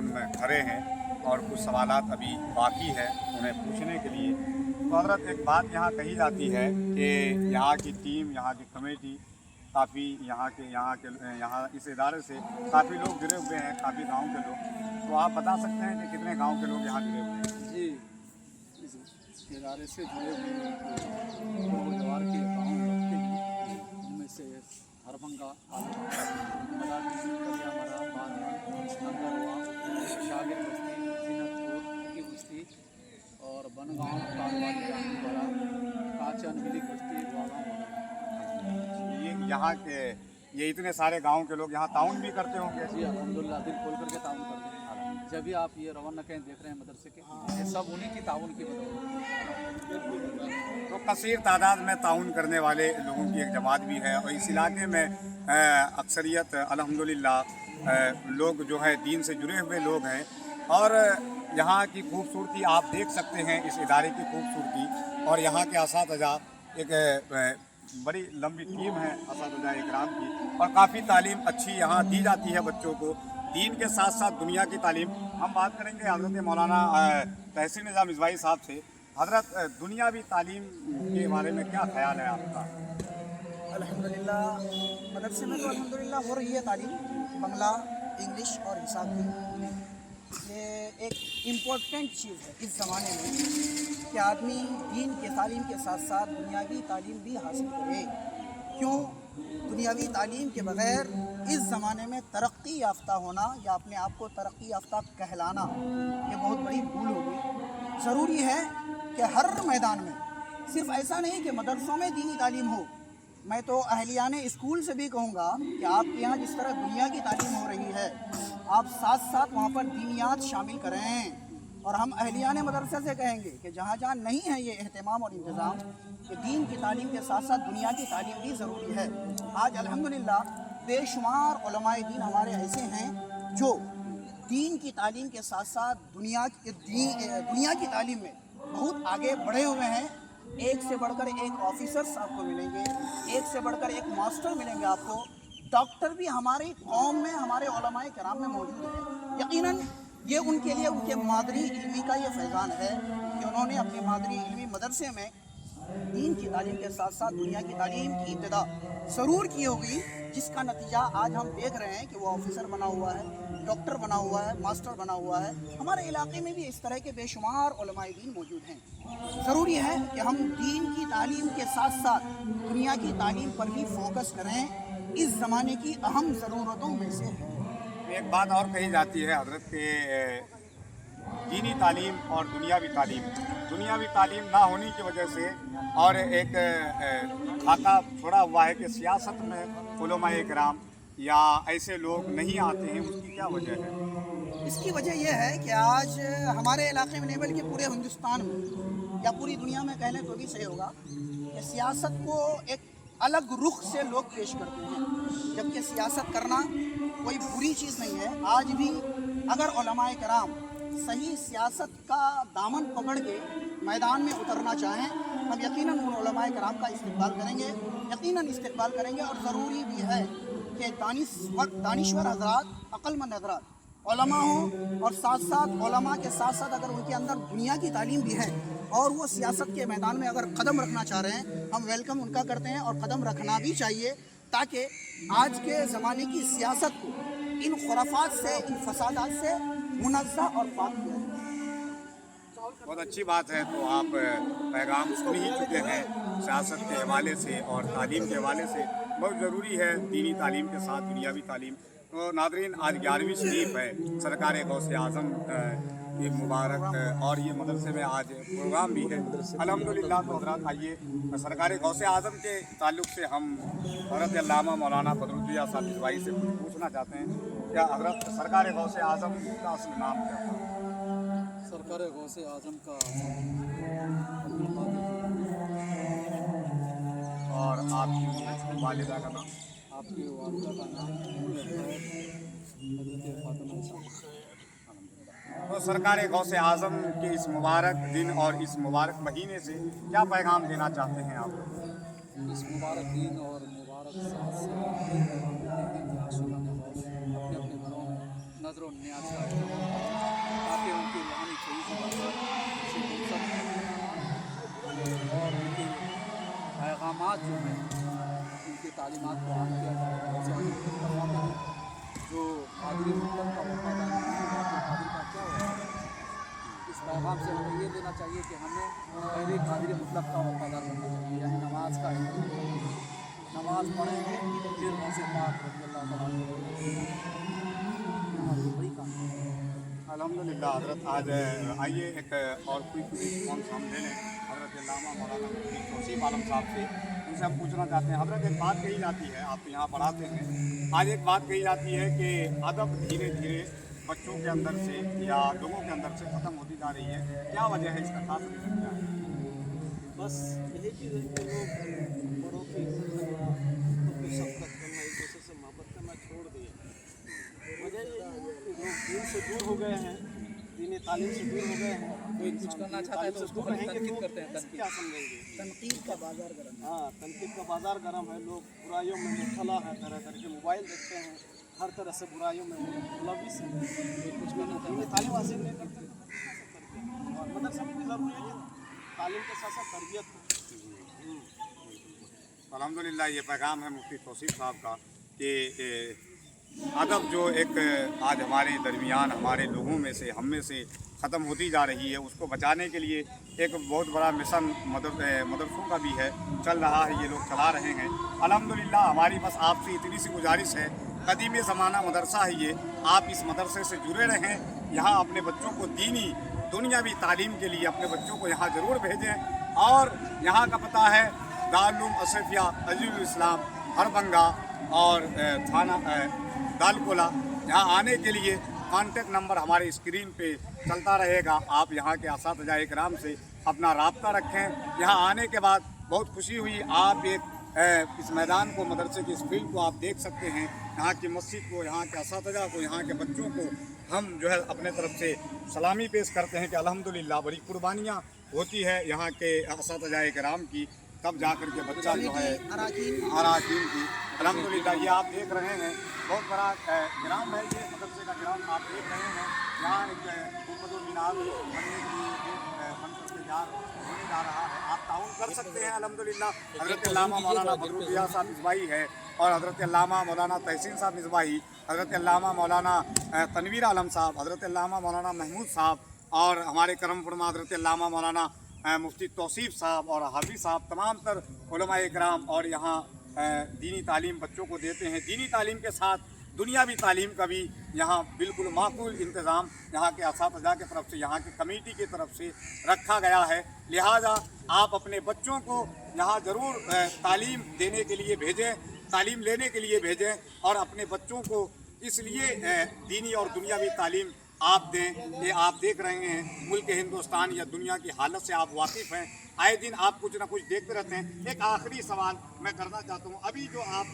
Ground में खड़े हैं और कुछ सवालात अभी बाकी है उन्हें पूछने के लिए। तो हज़रत एक बात यहाँ कही जाती है कि यहाँ की टीम, यहाँ की कमेटी काफ़ी यहाँ इस इदारे से काफ़ी लोग जुड़े हुए हैं, काफ़ी गांव के लोग। तो आप बता सकते हैं कि कितने गांव के लोग यहाँ जुड़े हुए हैं? जी, इस इदारे से जुड़े हुए जवार के गाँव लगते हैं, उनमें से हरभंगा, शागिर बस्ती, जीनतपुर की बस्ती और बनगांव, कालवाड़ा, काचन, मिली बस्ती, ये यहाँ के ये इतने सारे गांव के लोग यहाँ ताउन भी करते होंगे? जी अल्हम्दुलिल्लाह, दिल खोल करके ताउन करते हैं। जब भी आप ये रवाना कहीं देख रहे हैं मदरसे के, ये सब उन्हीं की ताउन की बदौलत। तो कसीर तादाद में ताउन करने वाले लोगों की एक जमात भी है और इस इलाके में अक्सरियत अल्हम्दुलिल्लाह लोग जो है दीन से जुड़े हुए लोग हैं। और यहाँ की खूबसूरती आप देख सकते हैं, इस इदारे की खूबसूरती। और यहाँ के असातिज़ा एक बड़ी लंबी टीम है असातिज़ा इकराम की, और काफ़ी तालीम अच्छी यहाँ दी जाती है बच्चों को, दीन के साथ साथ दुनिया की तालीम। हम बात करेंगे हज़रत मौलाना तहसीन निज़ाम मिसबाही साहब से। हज़रत, दुनियावी तालीम के बारे में क्या ख्याल है आपका? अल्हम्दुलिल्लाह, मदरसे में तो अल्हम्दुलिल्लाह हो रही है तालीम, बांग्ला, इंग्लिश और हिसाब की। ये एक इम्पोर्टेंट चीज़ है इस ज़माने में कि आदमी दीन के तालीम के साथ साथ दुनियावी तालीम भी हासिल करे। क्यों? दुनियावी तालीम के बग़ैर इस ज़माने में तरक्की याफ्ता होना या अपने आप को तरक्की याफ्ता कहलाना, ये बहुत बड़ी भूल होगी। ज़रूरी है कि हर मैदान में, सिर्फ़ ऐसा नहीं कि मदरसों में दीनी तालीम हो, मैं तो अहलियाने स्कूल से भी कहूँगा कि आपके यहाँ जिस तरह दुनिया की तालीम हो रही है, आप साथ साथ वहाँ पर दीनियात शामिल करें। और हम अहलियाने मदरसे से कहेंगे कि जहाँ जहाँ नहीं है ये एहतमाम और इंतज़ाम कि दीन की तालीम के साथ साथ दुनिया की तालीम भी ज़रूरी है। आज अल्हम्दुलिल्लाह बेशुमार उलमाए दीन हमारे ऐसे हैं जो दीन की तालीम के साथ साथ दुनिया की तालीम में बहुत आगे बढ़े हुए हैं। एक से बढ़कर एक ऑफिसर्स आपको मिलेंगे, एक से बढ़कर एक मास्टर मिलेंगे आपको, डॉक्टर भी हमारी कौम में, हमारे उलमाए किराम में मौजूद हैं। यकीनन ये उनके लिए उनके मादरी इल्मी का ये फैज़ान है कि उन्होंने अपने मादरी इल्मी मदरसे में दीन की तालीम के साथ साथ दुनिया की तालीम की इब्तिदा ज़रूर की होगी, जिसका नतीजा आज हम देख रहे हैं कि वो ऑफिसर बना हुआ है, डॉक्टर बना हुआ है, मास्टर बना हुआ है। हमारे इलाके में भी इस तरह के बेशुमार उलमाए दीन मौजूद हैं। ज़रूरी है कि हम दीन की तालीम के साथ साथ दुनिया की तालीम पर भी फोकस करें, इस ज़माने की अहम ज़रूरतों में से है। एक बात और कही जाती है हज़रत के दीनी तालीम और दुनियावी तालीम ना होने की वजह से और एक खाका छोड़ा हुआ है कि सियासत में उलमाए इकराम या ऐसे लोग नहीं आते हैं, उसकी क्या वजह है? इसकी वजह यह है कि आज हमारे इलाके में नहीं बल्कि पूरे हिंदुस्तान में या पूरी दुनिया में कहने तो भी सही होगा कि सियासत को एक अलग रुख से लोग पेश करते हैं, जबकि सियासत करना कोई बुरी चीज़ नहीं है। आज भी अगर उलमाए किराम सही सियासत का दामन पकड़ के मैदान में उतरना चाहें, हम यकीनन उन उलमाए किराम का इस्तेमाल करेंगे। और ज़रूरी भी है कि दानिश्वर हज़रात, अक्लमंद हज़रात उलमा हों, और साथ साथ उलमा के साथ साथ अगर उनके अंदर दुनिया की तालीम भी है और वो सियासत के मैदान में अगर कदम रखना चाह रहे हैं, हम वेलकम उनका करते हैं और कदम रखना भी चाहिए, ताकि आज के ज़माने की सियासत को इन खुराफात से, इन फसादात से मुनज़्ज़ह और पाक किया जाए। बहुत अच्छी बात है। तो आप पैगाम सुन ही चुके हैं सियासत के हवाले से और तालीम के हवाले से। बहुत ज़रूरी है दीनी तालीम के साथ दुनियावी तालीम। तो नाज़रीन, आज 11वीं शरीफ है, सरकार गौसे आज़म की मुबारक, और ये मदरसे में आज प्रोग्राम भी है अल्हम्दुलिल्लाह। तो हज़रात, आइए सरकार गौसे आज़म के ताल्लुक़ से हम हज़रत अल्लामा मौलाना बदरुद्दीन साहब मिसबाही से पूछना चाहते हैं, क्या हज़रत सरकार गौसे आज़म का असल नाम क्या था? सरकार गौसे आज़म का और आपकी वालिदा का नाम? आपकी वालिदा का नाम हज़रत फातिमा साहब। तो सरकार गौसे आज़म के इस मुबारक दिन और इस मुबारक महीने से क्या पैगाम देना चाहते हैं आप? इस मुबारक दिन और मुबारक साथ से अपने अपने घरों में नज़र व नियाज़ का बाद जो है उनकी तालीमात को आम किया जाएगा। जैसे हम करवाते हैं जो पादरी मुतलक का वफादार नहीं है, पादरी का क्या होगा। इस पैगाम से हमें ये देना चाहिए कि हमें पहले पादरी मुतलक का वफादार बनना चाहिए, यानी नमाज का एहतराम करेंगे, नमाज पढ़ेंगे, फिर उनसे पाक रज़ी अल्लाह तआला वही काम है। अल्हम्दुलिल्लाह हज़रत, आज आइए एक और कोई रिस्पॉन्स हम ले लें हज़रत अल्लामा मौलाना मुफ्ती तौसीफ़ आलम साहब से। उनसे हम पूछना चाहते हैं, हज़रत एक बात कही जाती है, आप यहाँ पढ़ाते हैं, आज एक बात कही जाती है कि अदब धीरे धीरे बच्चों के अंदर से या लोगों के अंदर से ख़त्म होती जा रही है, क्या वजह है इसका, खास रीज़न क्या है? बस यही चीज़ है कि लोग बड़ों की इज्जत करना, उनको शफ़क़त करना, एक दूसरे से मोहब्बत करना छोड़ दिए। वजह यही है कि लोग दीन से दूर हो गए हैं, दीन तालीम से दूर हो गए हैं। कोई कुछ करना चाहता है तो उसको रहेंगे तनकीद तो करते हैं, तनकीद। क्या समझेंगे? तनकीद का बाजार गर्म है। हाँ, तनकीद का बाज़ार गर्म है, लोग बुराइयों में मुब्तला है, तरह तरह के मोबाइल देखते हैं, हर तरह से बुराइयों में मुलविस हैं। कुछ करना चाहिए, तालीम हासिल नहीं करते और मदरसा में भी ज़रूरी है कि तालीम के साथ साथ तरबियत हो। अल्हम्दुलिल्लाह ये पैगाम है मुफ्ती तौसीफ़ साहब का कि अदब जो एक आज हमारे दरमियान हमारे लोगों में से हम में से ख़त्म होती जा रही है, उसको बचाने के लिए एक बहुत बड़ा मिशन मदरसों का भी है, चल रहा है, ये लोग चला रहे हैं। अल्हम्दुलिल्लाह हमारी बस आपसे इतनी सी गुजारिश है, कदीम ज़माना मदरसा है ये, आप इस मदरसे से जुड़े रहें, यहाँ अपने बच्चों को दीनी दुनियावी तालीम के लिए अपने बच्चों को यहाँ ज़रूर भेजें। और यहाँ का पता है दारुल उलूम अशरफिया अजीज़ुल इस्लाम हरबंगा और थाना दालकोला। यहाँ आने के लिए कांटेक्ट नंबर हमारे स्क्रीन पे चलता रहेगा, आप यहाँ के असातिज़ा इकराम से अपना राब्ता रखें। यहाँ आने के बाद बहुत खुशी हुई, आप एक इस मैदान को, मदरसे की इस फील्ड को आप देख सकते हैं, यहाँ की मस्जिद को, यहाँ के असातिज़ा को, यहाँ के बच्चों को हम जो है अपने तरफ से सलामी पेश करते हैं कि अल्हम्दुलिल्लाह बड़ी कुर्बानियाँ होती है यहाँ के असातिज़ा इकराम की, तब जा कर के बच्चा जो है अराकीन की। अल्हम्दुलिल्लाह ये आप देख रहे हैं बहुत बड़ा ग्राम है, ये मदरसे का ग्राम आप देख रहे हैं। यहाँ एक गुंबद मीनार बनने के लिए बन कर तैयार होने जा रहा है, आप ताउन कर सकते हैं। अल्हम्दुलिल्लाह हज़रत अल्लामा मौलाना बदरुद्दिया साहब मिसबाही है और हज़रत अल्लामा मौलाना तहसीन साहब मिसबाही, हज़रत अल्लामा मौलाना तनवीर आलम साहब, हज़रत अल्लामा मौलाना महमूद साहब और हमारे करम फरमा हज़रत अल्लामा मौलाना मुफ्ती तौसीफ़ साहब और हाफिज़ साहब, तमाम तर उलमाए इकराम और यहाँ दीनी तालीम बच्चों को देते हैं। दीनी तालीम के साथ दुनियावी तालीम का भी यहाँ बिल्कुल माकूल इंतज़ाम यहाँ के असातिज़ा की तरफ से, यहाँ की कमेटी की तरफ से रखा गया है। लिहाजा आप अपने बच्चों को यहाँ ज़रूर तालीम देने के लिए भेजें, तालीम लेने के लिए भेजें और अपने बच्चों को इसलिए दीनी और दुनियावी तालीम आप दें। ये आप देख रहे हैं मुल्क हिंदुस्तान या दुनिया की हालत से आप वाकिफ़ हैं, आए दिन आप कुछ ना कुछ देखते रहते हैं। एक आखिरी सवाल मैं करना चाहता हूँ, अभी जो आप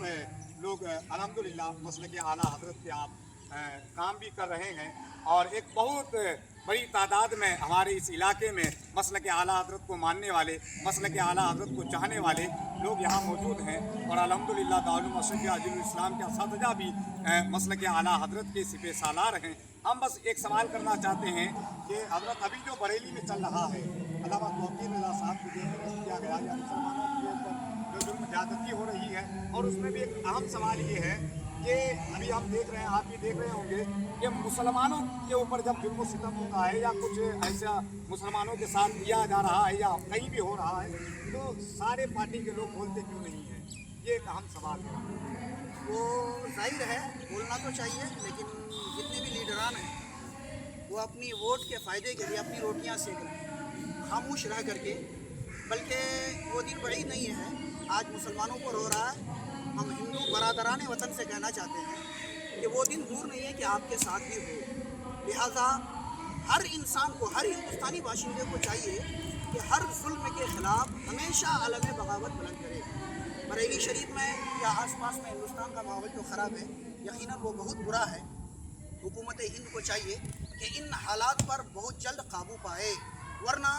लोग अल्हम्दुलिल्लाह मसलक आला हज़रत के आप काम भी कर रहे हैं और एक बहुत बड़ी तादाद में हमारे इस इलाके में मसलक आला हज़रत को मानने वाले, मसलक आला हज़रत को चाहने वाले लोग यहाँ मौजूद हैं और अल्हम्दुलिल्लाह दारुल उलूम अशरफिया अजीज़ुल इस्लाम के असातिज़ा भी मसलक आला हज़रत के सिपे सालार हैं। हम बस एक सवाल करना चाहते हैं कि हज़रत अभी जो बरेली में चल रहा है, अल्लामा तौक़ीर रज़ा साहब को जो किया गया या मुसलमानों के ऊपर जो जुल्म ज़्यादती हो रही है, और उसमें भी एक अहम सवाल ये है कि अभी हम देख रहे हैं, आप भी देख रहे होंगे कि मुसलमानों के ऊपर जब जुल्म सितम होता है या कुछ ऐसा मुसलमानों के साथ किया जा रहा है या कहीं भी हो रहा है, तो सारे पार्टी के लोग बोलते क्यों नहीं हैं? ये एक अहम सवाल है। वो जाहिर है बोलना तो चाहिए, लेकिन जितने भी लीडरान हैं वो अपनी वोट के फ़ायदे के लिए अपनी रोटियां सेक रहे हैं खामोश रह करके, बल्कि वो दिन बड़ी नहीं है। आज मुसलमानों पर हो रहा है। हम हिंदू बरादरान वतन से कहना चाहते हैं कि वो दिन दूर नहीं है कि आपके साथ भी हो। लिहाजा हर इंसान को, हर हिंदुस्तानी बाशिंदे को चाहिए कि हर जुल्म के ख़िलाफ़ हमेशा अलम बगावत बुलंद करे। बरेली शरीफ में या आसपास में हिंदुस्तान का माहौल जो ख़राब है, यकीनन वो बहुत बुरा है। हुकूमत हिंद को चाहिए कि इन हालात पर बहुत जल्द काबू पाए, वरना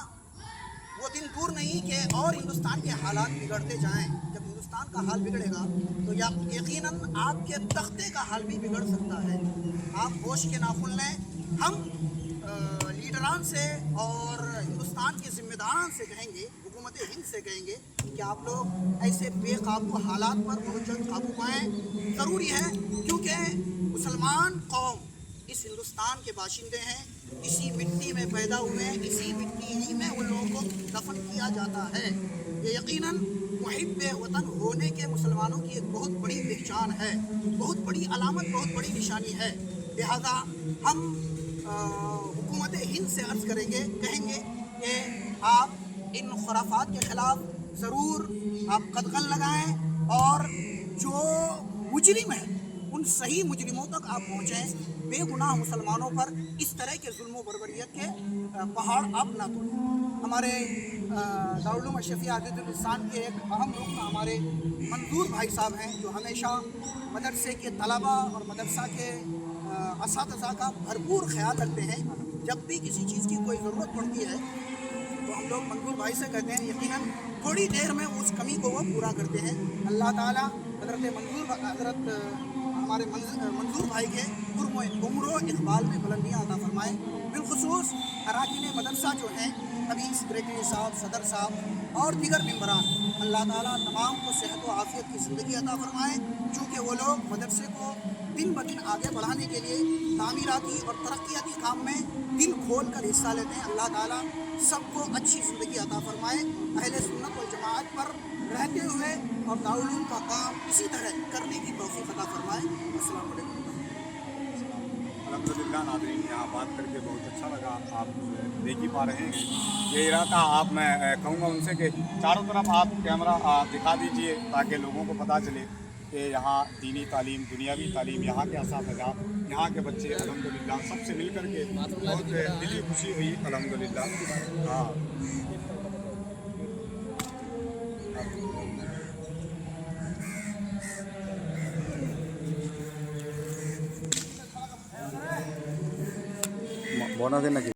वो दिन दूर नहीं कि और हिंदुस्तान के हालात बिगड़ते जाएं। जब हिंदुस्तान का हाल बिगड़ेगा तो यकीनन आपके तख्ते का हाल भी बिगड़ सकता है। आप होश के नाखुन लें। हम लीडरान से और हिंदुस्तान के ज़िम्मेदारान से कहेंगे, हुकूमत हुकूमत हिंद से कहेंगे कि आप लोग ऐसे बेकाबू हालात पर बहुत जल्द काबू पाएँ। ज़रूरी है क्योंकि मुसलमान कौम इस हिंदुस्तान के बाशिंदे हैं, इसी मिट्टी में पैदा हुए हैं, इसी मिट्टी ही में उन लोगों को दफन किया जाता है। ये यकीनन मुहिब्बे वतन होने के मुसलमानों की एक बहुत बड़ी पहचान है, बहुत बड़ी अलामत, बहुत बड़ी निशानी है। लिहाजा हम हुकूमत हिंद से अर्ज़ कहेंगे कि आप इन खुराफात के ख़िलाफ़ ज़रूर आप कदगन लगाएं और जो मुजरिम हैं उन सही मुजरिमों तक आप पहुँचें। बेगुनाह मुसलमानों पर इस तरह के जुल्म बर्बरियत के पहाड़ आप ना तोड़ें। हमारे दारुल उलूम अशरफिया अज़ीज़ुल लिसान के एक अहम रुकन हमारे मंजूर भाई साहब हैं, जो हमेशा मदरसे के तलबा और मदरसा के असातिज़ा का भरपूर ख्याल रखते हैं। जब भी किसी चीज़ की कोई ज़रूरत पड़ती है तो हम लोग मंजूर भाई से कहते हैं, यकीनन थोड़ी देर में उस कमी को वो पूरा करते हैं। अल्लाह ताला हज़रत हमारे मंजूर भाई के उम्र इकबाल में बुलंदियाँ अता फरमाए। बिलखुसूस अराकीन मदरसा जो हैं, अभी सेक्रेटरी साहब, सदर साहब और दीगर मेम्बरान, अल्लाह ताला तमाम को सेहत व आफ़ियत की ज़िंदगी अता फरमाए। चूँकि वो लोग मदरसे को दिन ब दिन आगे बढ़ाने के लिए तामीराती और तरक्याती काम में दिल खोल कर हिस्सा लेते हैं। अल्लाह ताला सबको अच्छी ज़िंदगी अता फरमाए। अहले सुन्नत वल जमाअत पर रहते हुए और दारुल उलूम का काम इसी तरह करने की तौफ़ीक़ अता फरमाए। अस्सलाम वालेकुम। अल्हम्दुलिल्लाह नाज़रीन, यहाँ बात करके बहुत अच्छा लगा। आप देख ही पा रहे हैं ये इलाका, आप मैं कहूँगा उनसे कि चारों तरफ आप कैमरा दिखा दीजिए ताकि लोगों को पता चले कि यहाँ दीनी तालीम, दुनियावी तालीम, यहाँ के असातिज़ा, यहाँ के बच्चे अल्हम्दुलिल्लाह सबसे मिल कर के बहुत दिली खुशी हुई अल्हम्दुलिल्लाह। हाँ, बोनस देना